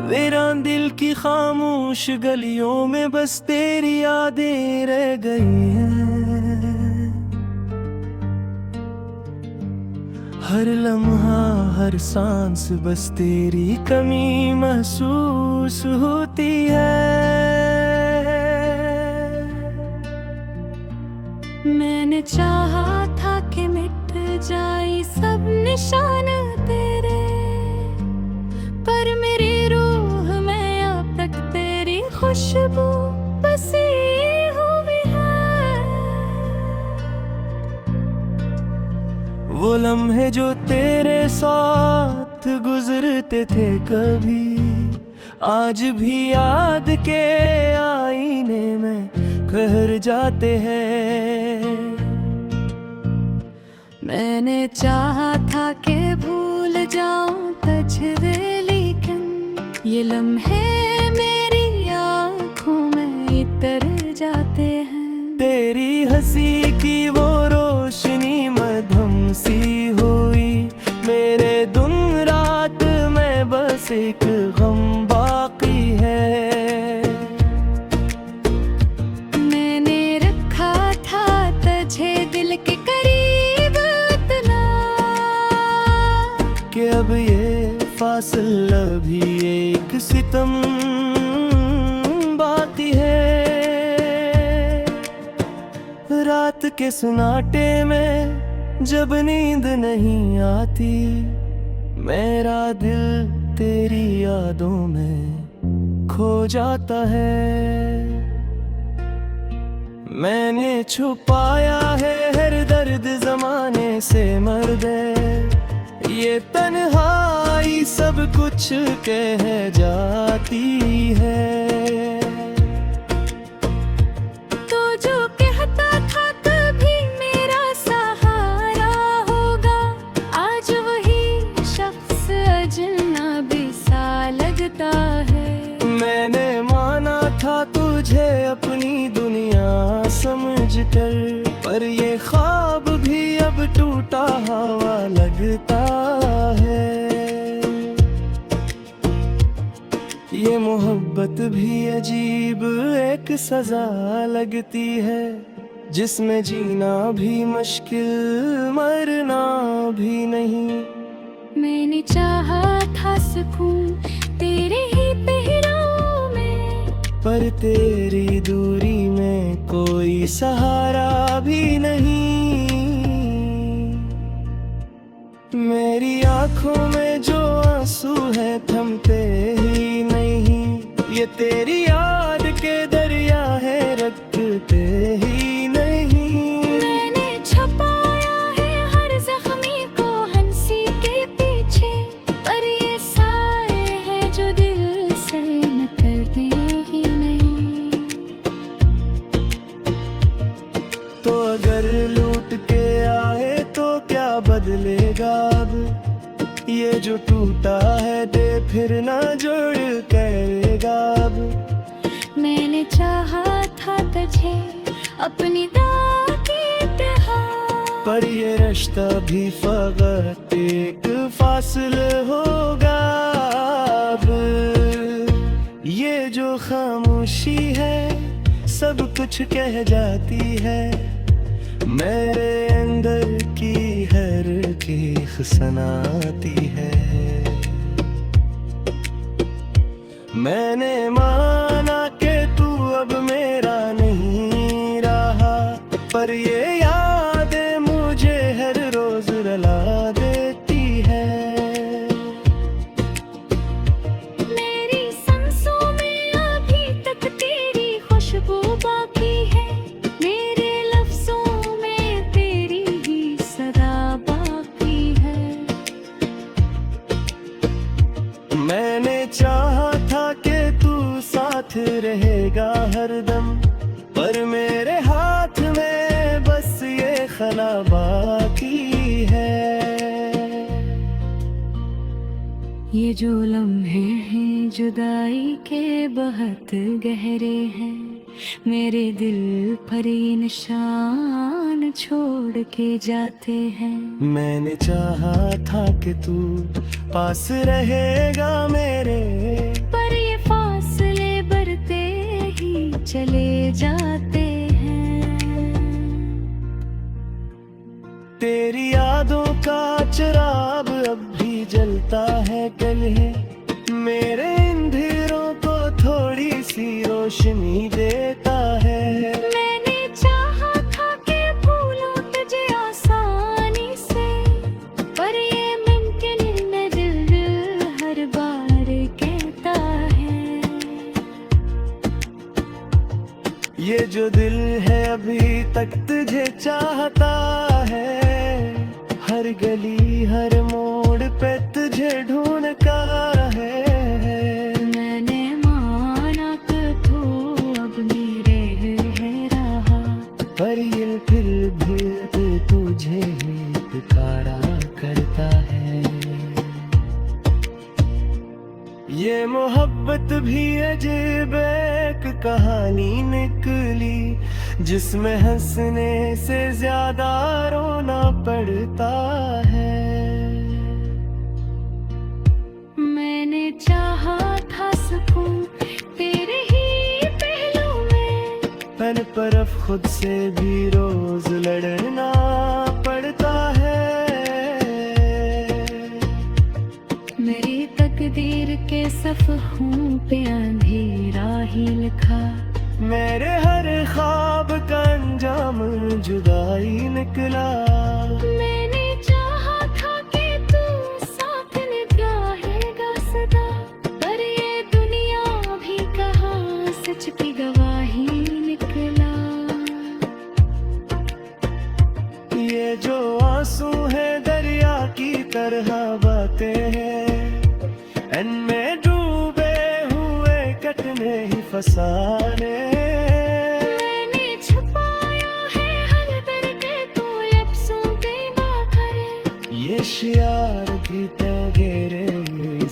वीरान दिल की खामोश गलियों में बस तेरी यादें रह गई हैं। हर लम्हा हर सांस बस तेरी कमी महसूस होती है। मैंने चाहा था कि मिट जाए सब निशान तेरे, पर मेरी रूह में अब तक तेरी खुशबू बसी हुई है। वो लम्हे जो तेरे साथ गुजरते थे कभी, आज भी याद के आईने में ठहर जाते हैं। मैंने चाहा था कि भूल जाऊं तुझे, लेकिन ये लम्हे मेरी आँखों में इतर जाते हैं। तेरी हंसी की वो रोशनी मध्यम सी हुई, मेरे दिन रात में बस एक गम बाकी है। मैंने रखा था तुझे दिल के करीब इतना कि अब ये फासला भी एक सितम बाकी है। रात के सन्नाटे में जब नींद नहीं आती, मेरा दिल तेरी यादों में खो जाता है। मैंने छुपाया है हर दर्द जमाने से मर्दे, ये तन्हाई सब कुछ कह जाती है। तो जो कहता था कभी मेरा सहारा होगा, आज वही शख्स अजनबी सा लगता है। मैंने माना था तुझे अपनी दुनिया समझकर, पर ये ख्वाब भी अब टूटा हुआ लगता है। ये मोहब्बत भी अजीब एक सजा लगती है, जिसमें जीना भी मुश्किल मरना भी नहीं। मैंने चाहा था सुकून तेरे ही पहराओं में, पर तेरी दूरी में कोई सहारा भी नहीं। मेरी आंखों में जो आंसू है थमते ही नहीं, ये तेरी याद के दरिया है रखते ही नहीं। मैंने छुपाया है हर जख्मी को हंसी के पीछे, पर ये साए हैं जो दिल से निकलते ही नहीं। तो अगर लूट के आए तो क्या बदलेगा अब, ये जो टूटा है दे फिर ना जोड़ करेगा अब। मैंने चाहा था तुझे अपनी दादी तरह, पर ये रिश्ता भी फकत एक फासले होगा अब। ये जो खामोशी है सब कुछ कह जाती है, मेरे अंदर की हर चीख सुनाती है। मैंने माना कि तू अब मेरा नहीं रहा, पर ये यादें मुझे हर रोज रुला देती है। मेरी सांसों में अभी तक तेरी खुशबू बाकी है, मेरे लफ्जों में तेरी ही सदा बाकी है। मैंने चाहा था कि तू साथ रहेगा हरदम, पर मेरे हाथ में बस ये खला बाकी है। ये जो लम्हे हैं जुदाई के बहुत गहरे हैं, मेरे दिल पर ये निशान छोड़ के जाते हैं। मैंने चाहा था कि तू पास रहेगा मेरे, पर ये फासले बढ़ते ही चले जाते हैं। तेरी यादों का चिराग अब भी जलता है गले, मेरे अंधेरों को थोड़ी सी रोशनी देता है। मैंने चाहा था कि भूलूं तुझे आसानी से, पर ये मुमकिन न, दिल हर बार कहता है। ये जो दिल है अभी तक तुझे चाहता है, हर गली हर मोड़ पे तुझे ढूंढता है। मैंने माना कि तू अब मेरे है रहा, पर ये फिर भी तुझे ही पुकारा करता है। ये मोहब्बत भी अजीब एक कहानी निकली, जिसमें हंसने से ज्यादा रोना पड़ता है। मैंने चाहा था सुकून तेरे ही पहलू में, पर अब खुद से भी रोज लड़ना पड़ता है। मेरी तकदीर के सफ़हों पे अंधेरा ही लिखा, मेरे हर ख्वाब का अंजाम जुदाई निकला। मैंने चाहा था कि तू साथ निभाएगा सदा, पर ये दुनिया भी कहाँ सच की गवाही निकला। ये जो आंसू है दरिया की तरह बातें हैं, इनमें डूबे हुए कटने ही फसाने। मैंने छुपाया है हर दर्द तू लफ्ज़ों पे ना करे, ये शियार भी तगेरे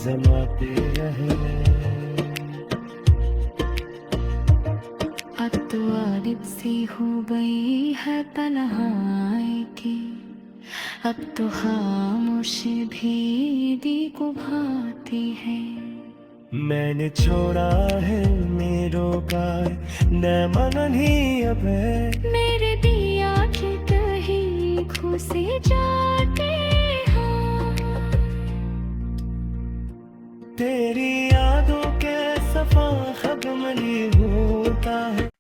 जमाते रहे। अब तो आदत सी हो गई है तन्हाई की, अब तो खामोशी भी दिल को भाती है। मैंने छोड़ा है मेरो का न ही अब है, मेरे दिया के कहीं खो से जाते हैं। तेरी यादों के सफा खबमली होता है।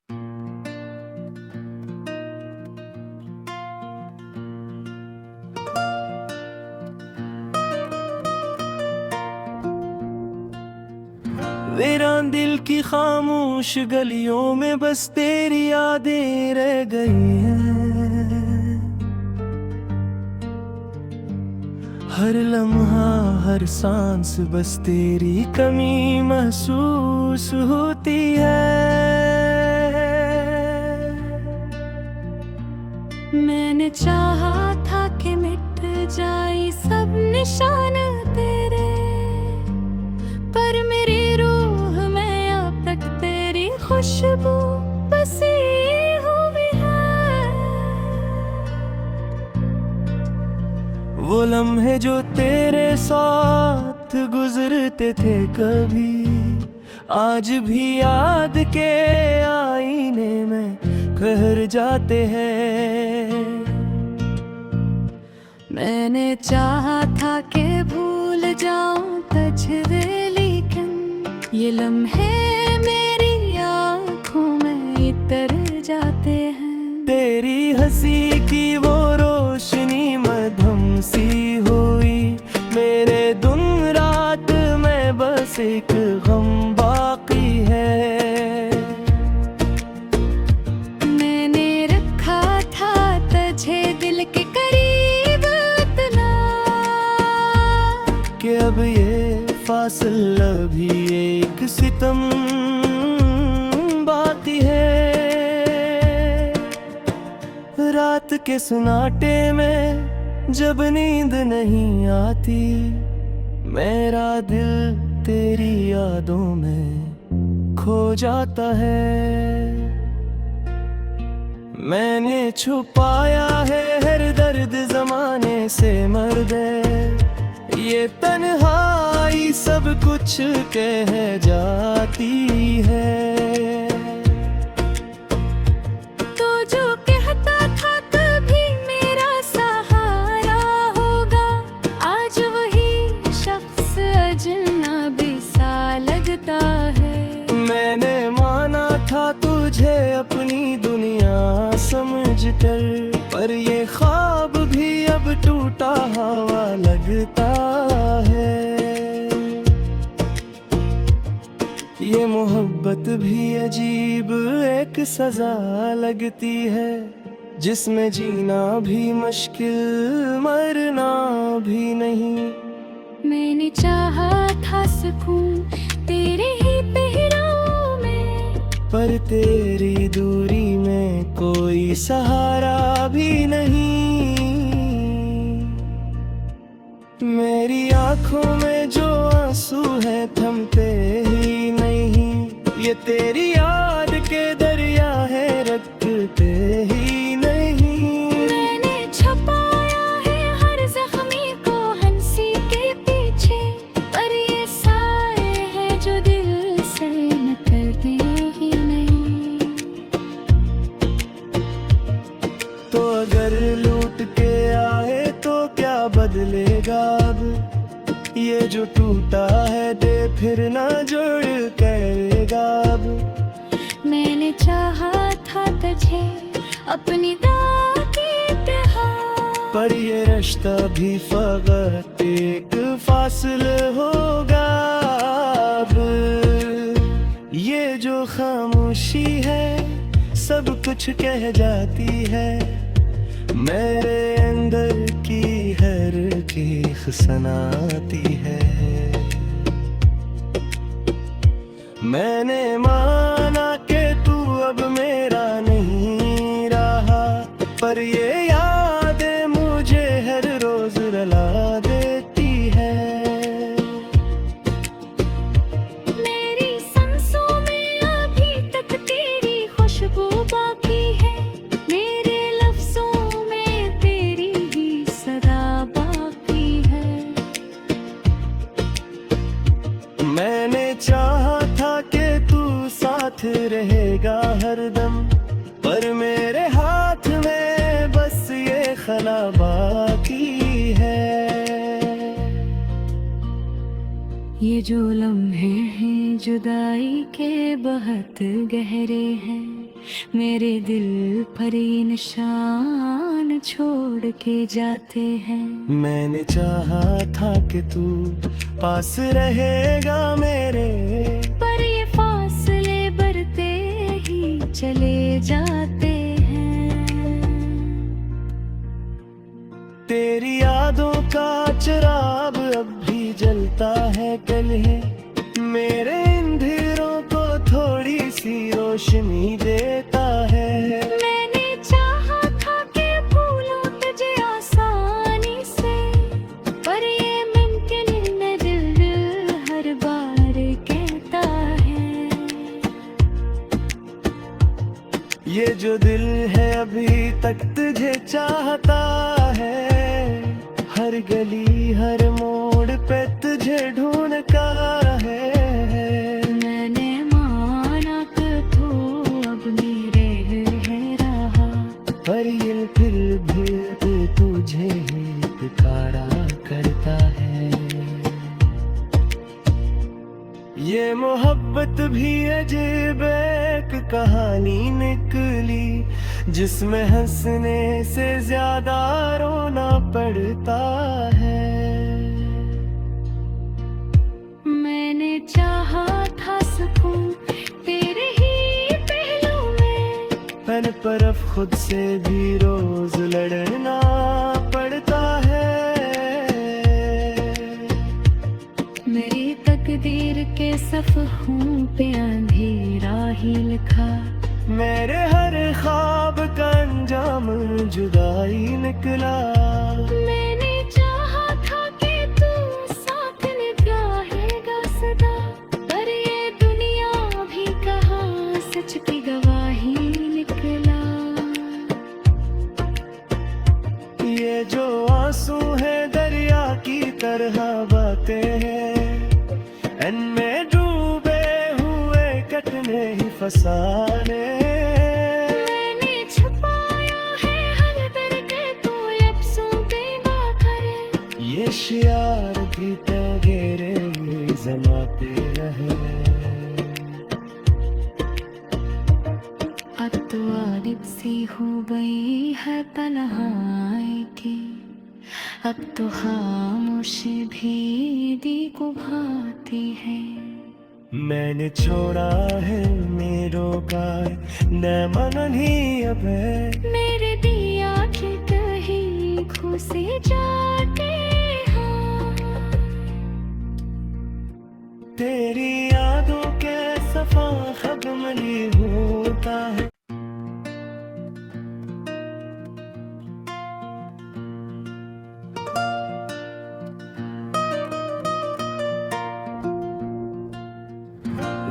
वीरान दिल की खामोश गलियों में बस तेरी यादें रह गई हैं। हर लम्हा हर सांस बस तेरी कमी महसूस होती है। मैंने चाहा था कि मिट जाए सब निशान तेरे, पर मेरी रूह में अब तक तेरी खुशबू बसी हुई है। वो लम्हे जो तेरे साथ गुजरते थे कभी, आज भी याद के आईने में ठहर जाते हैं। मैंने चाहा था कि भूल जाऊं तुझे, लेकिन ये लम्हे मेरी आँखों में इतर जाते हैं। तेरी हंसी की वो रोशनी मध्यम सी हुई, मेरे दिन रात में बस एक गम बाकी है। मैंने रखा था तुझे दिल के करीब इतना, कि अब ये फासला भी एक सितम बाकी है। रात के सुनाटे में जब नींद नहीं आती, मेरा दिल तेरी यादों में खो जाता है। मैंने छुपाया है हर दर्द जमाने से मर्दे, ये तन्हाई सब कुछ कह जाती है। तो जो कहता था कभी मेरा सहारा होगा, आज वही शख्स अजनबी सा लगता है। मैंने माना था तुझे अपनी दुनिया समझकर, पर ये ख्वाब भी अब टूटा हुआ लगता है। ये मोहब्बत भी अजीब एक सजा लगती है, जिसमें जीना भी मुश्किल मरना भी नहीं। मैंने चाहा था सुकून तेरे ही पहराओं में, पर तेरी दूरी में कोई सहारा भी नहीं। मेरी आंखों में जो आंसू है थमते ही नहीं, ये तेरी याद के दरिया है रखते ही नहीं। मैंने छुपाया है हर जख्मी को हंसी के पीछे, पर ये साए हैं जो दिल से निकलते ही नहीं। तो अगर लूट के आए तो क्या बदलेगा अब, ये जो टूटा है दे फिर ना जोड़ करेगा अब। मैंने चाहा था तुझे अपनी दादी तरह, पर ये रिश्ता भी फकत एक फासले होगा अब। ये जो खामोशी है सब कुछ कह जाती है, मेरे अंदर की हर चीख सुनाती है। मैंने माना कि तू अब मेरा नहीं रहा, पर ये यादें मुझे हर रोज रुला देती है। मेरी सांसों में अभी तक तेरी खुशबू बाकी है, मेरे लफ्जों में तेरी ही सदा बाकी है। मैंने चाहा था कि तू साथ रहेगा हरदम, पर मेरे हाथ में बस ये खला बाकी है। ये जो लम्हे हैं जुदाई के बहुत गहरे हैं, मेरे दिल पर ये निशान छोड़ के जाते हैं। मैंने चाहा था कि तू पास रहेगा मेरे, पर ये फासले बढ़ते ही चले जाते हैं। तेरी यादों का चिराग अब भी जलता है कल्हे, मेरे अंधेरों को थोड़ी सी रोशनी देता है। मैंने चाहा था कि भूलूं तुझे आसानी से, पर ये मुमकिन न दिल हर बार कहता है। ये जो दिल है अभी तक तुझे चाहता है, हर गली हर मोड़ पे तुझे ढूंढता है। मैंने माना कि तू अब मेरे है रहा, पर ये फिर भी तुझे ही पुकारा करता है। ये मोहब्बत भी अजीब एक कहानी निकली, जिसमें हंसने से ज्यादा रोना पड़ता है। मैंने चाहा था सुकून तेरे ही पहलू में, पर अब खुद से भी रोज लड़ना पड़ता है। मेरी तकदीर के सफ़हों पे अंधेरा ही लिखा, मेरे हर ख्वाब का अंजाम जुदाई निकला। मैंने चाहा था कि तू साथ निभाएगा सदा, पर ये दुनिया भी कहाँ सच की गवाही निकला। अफसाने। मैंने छुपाया है हर दर्द तू लफ्ज़ों पे ना करे। ये शियार भी तेरे जमाते रहे। अब तो आदत सी हो गई है तन्हाई की, अब तो खामोशी भी दिल को भाती है। मैंने छोड़ा है मेरो गाय न मन ही अब है। मेरे दिया के कहीं खुशी जाते हैं। तेरी यादों के सफा खत्म नहीं होता है।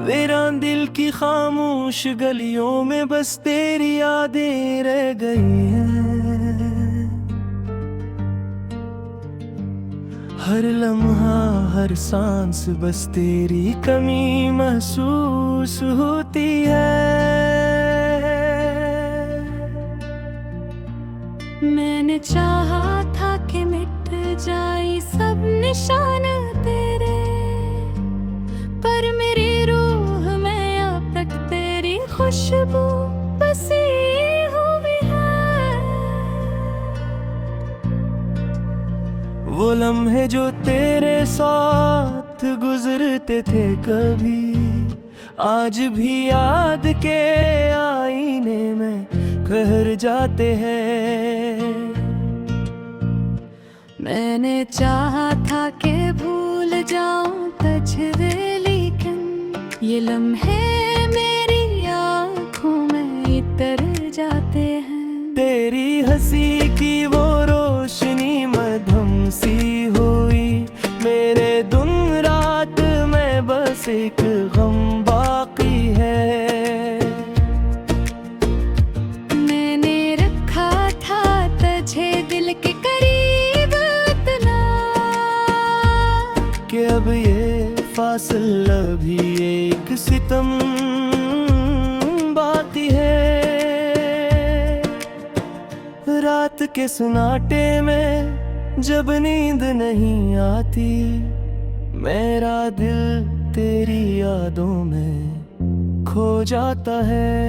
वीरान दिल की खामोश गलियों में बस तेरी यादें रह गई हैं। हर लम्हा हर सांस बस तेरी कमी महसूस होती है। मैंने चाहा था कि मिट जाए सब निशान तेरे, पर मेरी रूह में अब तक तेरी खुशबू बसी हुई है। वो लम्हे जो तेरे साथ गुजरते थे कभी, आज भी याद के आईने में ठहर जाते हैं। मैंने चाहा था कि भूल जाऊं तुझे, लेकिन ये लम्हे मेरी आँखों में इतर जाते हैं। तेरी हंसी की वो रोशनी मध्यम सी हुई, मेरे दिन रात में बस एक गम बाकी है। मैंने रखा था तुझे दिल के करीब इतना कि अब ये फासला भी एक सितम बाकी है। रात के सुनाटे में जब नींद नहीं आती, मेरा दिल तेरी यादों में खो जाता है।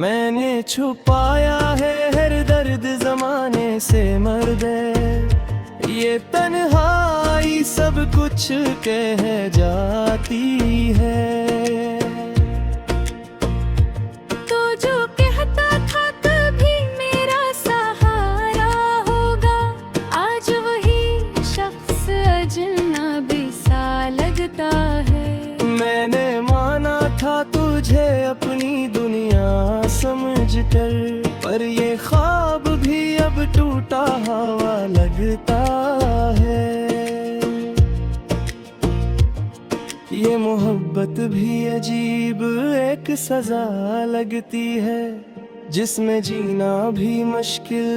मैंने छुपाया है हर दर्द जमाने से मर्दे, ये तन्हाई सब कुछ कह जाती है। तो जो कहता था कभी मेरा सहारा होगा, आज वही शख्स अजनबी सा लगता है। मैंने माना था तुझे अपनी दुनिया समझकर, पर ये ख्वाब भी अब टूटा हुआ लगता है। ये मोहब्बत भी अजीब एक सजा लगती है, जिसमें जीना भी मुश्किल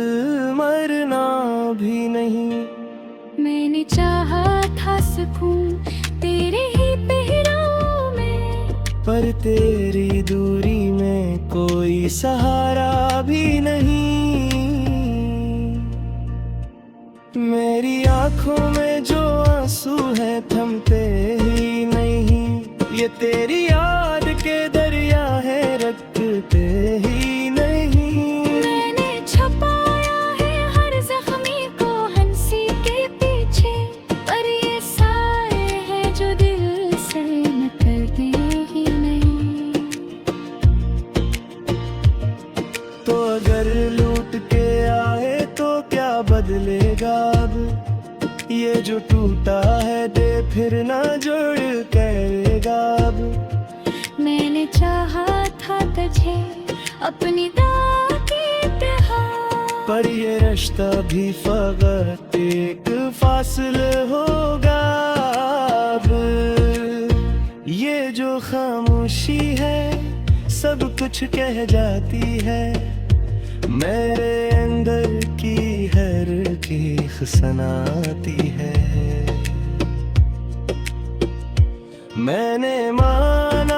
मरना भी नहीं। मैंने चाहा था सुकून तेरे ही पहराओं में, पर तेरी दूरी में कोई सहारा भी नहीं। मेरी आंखों में जो आंसू है थमते ही नहीं, ये तेरी याद के दरिया है रखते ही नहीं। मैंने छुपाया है हर जख्मी को हंसी के पीछे, पर ये साए हैं जो दिल से निकलते ही नहीं। तो अगर लूट के आए तो क्या बदलेगा अब, ये जो टूटा है दे फिर ना जोड़ करेगा अब। मैंने चाहा था तुझे अपनी दादी तरह, पर ये रिश्ता भी फकत एक फासले होगा अब। ये जो खामोशी है सब कुछ कह जाती है, मेरे अंदर की हर चीख सुनाती है। मैंने माना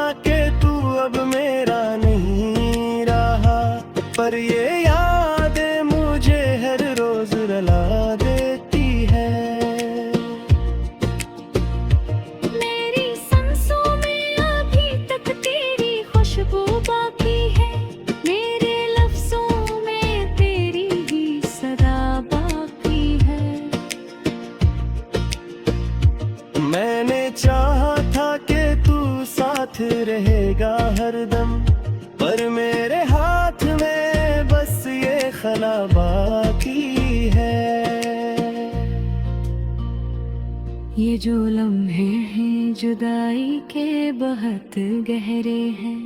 जो लम्हे हैं जुदाई के बहुत गहरे हैं,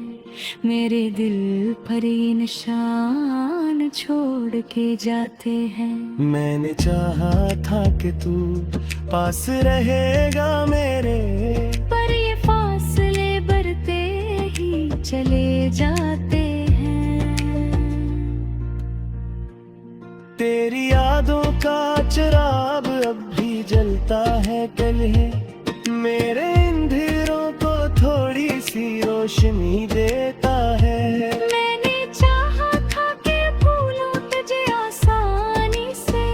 मेरे दिल पर ये निशान छोड़ के जाते हैं। मैंने चाहा था कि तू पास रहेगा मेरे, पर ये फासले बढ़ते ही चले जाते हैं। तेरी यादों का चिराग अब भी जलता है कल्हे, मेरे अंधेरों को थोड़ी सी रोशनी देता है। मैंने चाहा था कि भूलूं तुझे आसानी से,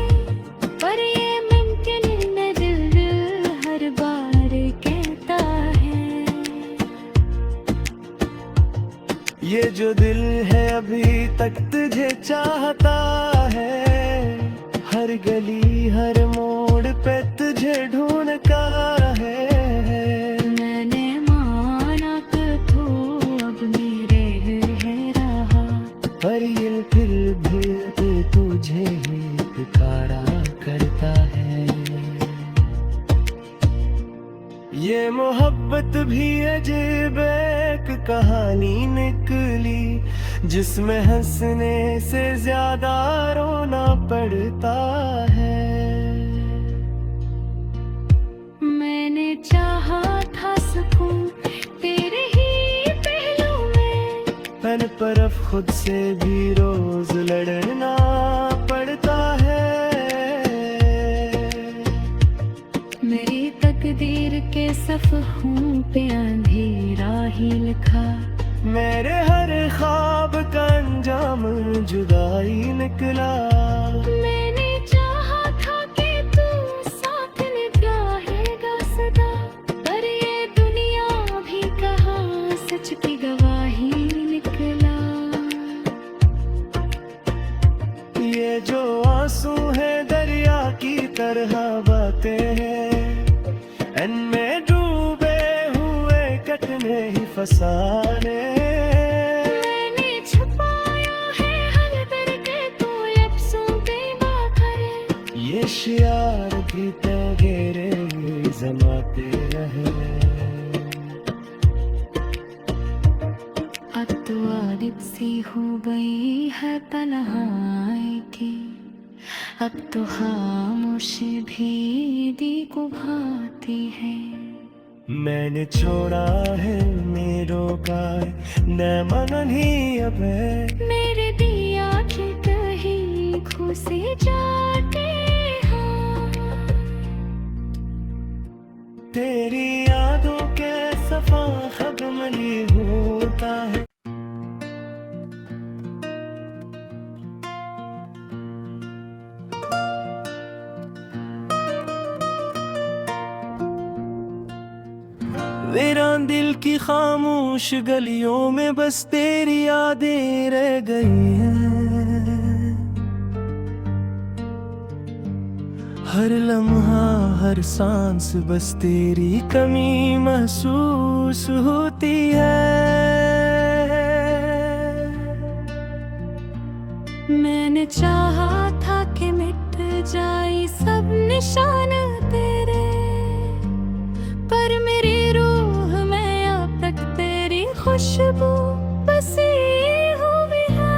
पर ये मुमकिन न, दिल हर बार कहता है। ये जो दिल है अभी तक तुझे चाहता है, हर गली हर मोड़ पे तुझे ढूंढता है। मैंने माना कि तू अब मेरे है रहा, पर ये फिर भी तुझे ही पुकारा करता है। ये मोहब्बत भी अजीब एक कहानी निकली, जिसमें हंसने से ज्यादा रोना पड़ता है। मैंने चाहा था सुकून तेरे ही पहलू में, पर अब खुद से भी रोज लड़ना पड़ता है। मेरी तकदीर के सफ़हों पे अंधेरा ही लिखा, मेरे हर ख्वाब का अंजाम जुदाई निकला। मैंने चाहा था कि तू साथ निभाएगा सदा, पर ये दुनिया भी कहाँ सच की गवाही निकला। ये जो आंसू है दरिया की तरह बातें हैं, इनमें डूबे हुए कटने ही फसाने। मैंने छुपाया है हर दर्द को लफ्ज़ों पे बाकर, ये शियार भी तेरे जमाते रहे। अब तो आदत सी हो गई है तन्हाई की, अब तो खामोशी भी दिल को भाती है। मैंने छोड़ा है मेरो का नैमन ही अब है, मेरे दिया के कहीं खो से जाते हैं। तेरी यादों के सफा खत्म नहीं होता है। वीरान दिल की खामोश गलियों में बस तेरी यादें रह गई हैं। हर लम्हा हर सांस बस तेरी कमी महसूस होती है। मैंने चाहा था कि मिट जाए सब निशान तेरे, पर मेरी रूह में अब तक तेरी खुशबू बसी हुई है।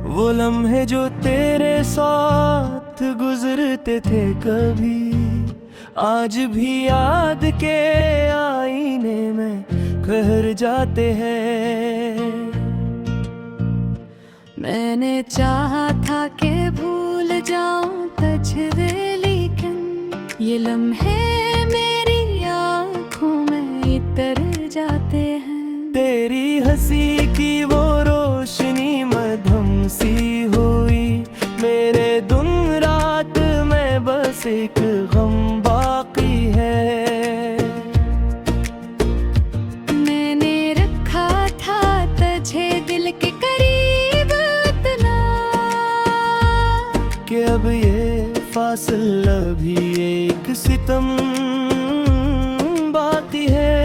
वो लम्हे जो तेरे साथ गुजरते थे कभी, आज भी याद के आईने में ठहर जाते हैं। मैंने चाहा था कि भूल जाऊं तुझे, लेकिन ये लम्हे मेरी आँखों में इतर जाते हैं। तेरी हंसी की वो रोशनी मध्यम सी हुई, मेरे दिन रात में बस एक गम बाकी है। मैंने रखा था तुझे दिल के करीब इतना, कि अब ये फासला भी एक सितम बाकी है।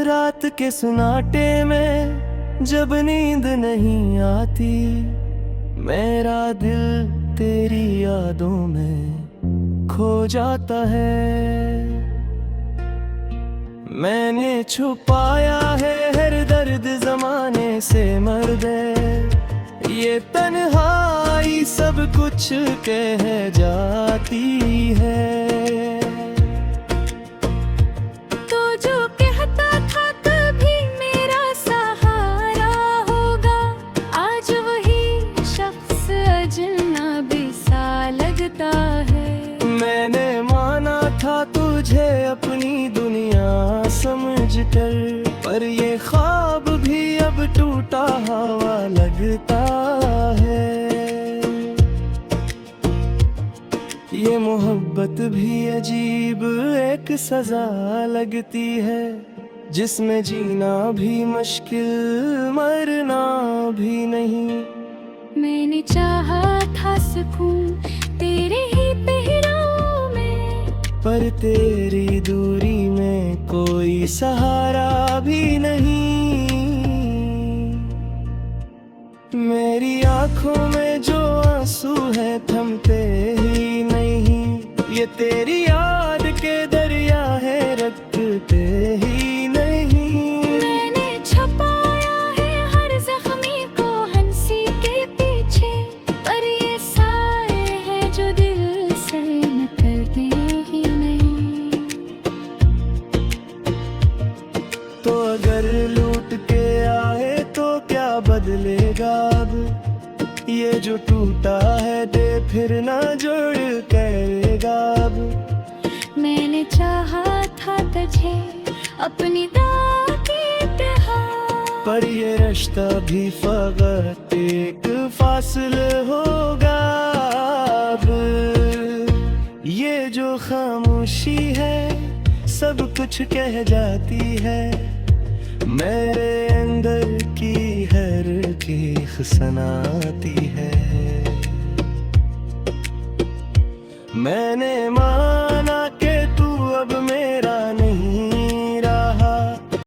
रात के सुनाटे में जब नींद नहीं आती, मेरा दिल तेरी यादों में खो जाता है। मैंने छुपाया है हर दर्द जमाने से मर्दे, ये तन्हाई सब कुछ कह जाती है। तो जो कहता था कभी मेरा सहारा होगा, आज वही शख्स अजनबी सा लगता है। मैंने माना था तुझे अपनी दुनिया समझकर, पर ये ख्वाब भी अब टूटा हुआ लगता है। ये मोहब्बत भी अजीब एक सजा लगती है, जिसमें जीना भी मुश्किल मरना भी नहीं। मैंने चाहा था सुकून तेरे ही पहराओं में, पर तेरी दूरी में कोई सहारा भी नहीं। मेरी आंखों में जो आंसू है थमते ही नहीं, ये तेरी याद के दरिया है रखते ही नहीं। मैंने छुपाया है हर जख्मी को हंसी के पीछे, पर ये साए हैं जो दिल से निकलते ही नहीं। तो अगर लूट के आए तो क्या बदलेगा अब, ये जो टूटा है दे फिर ना जोड़ करेगा अब। मैंने चाहा था तुझे अपनी दादी तरह, पर ये रिश्ता भी फकत एक फासले होगा अब। ये जो खामोशी है सब कुछ कह जाती है, मेरे अंदर की हर चीख सुनाती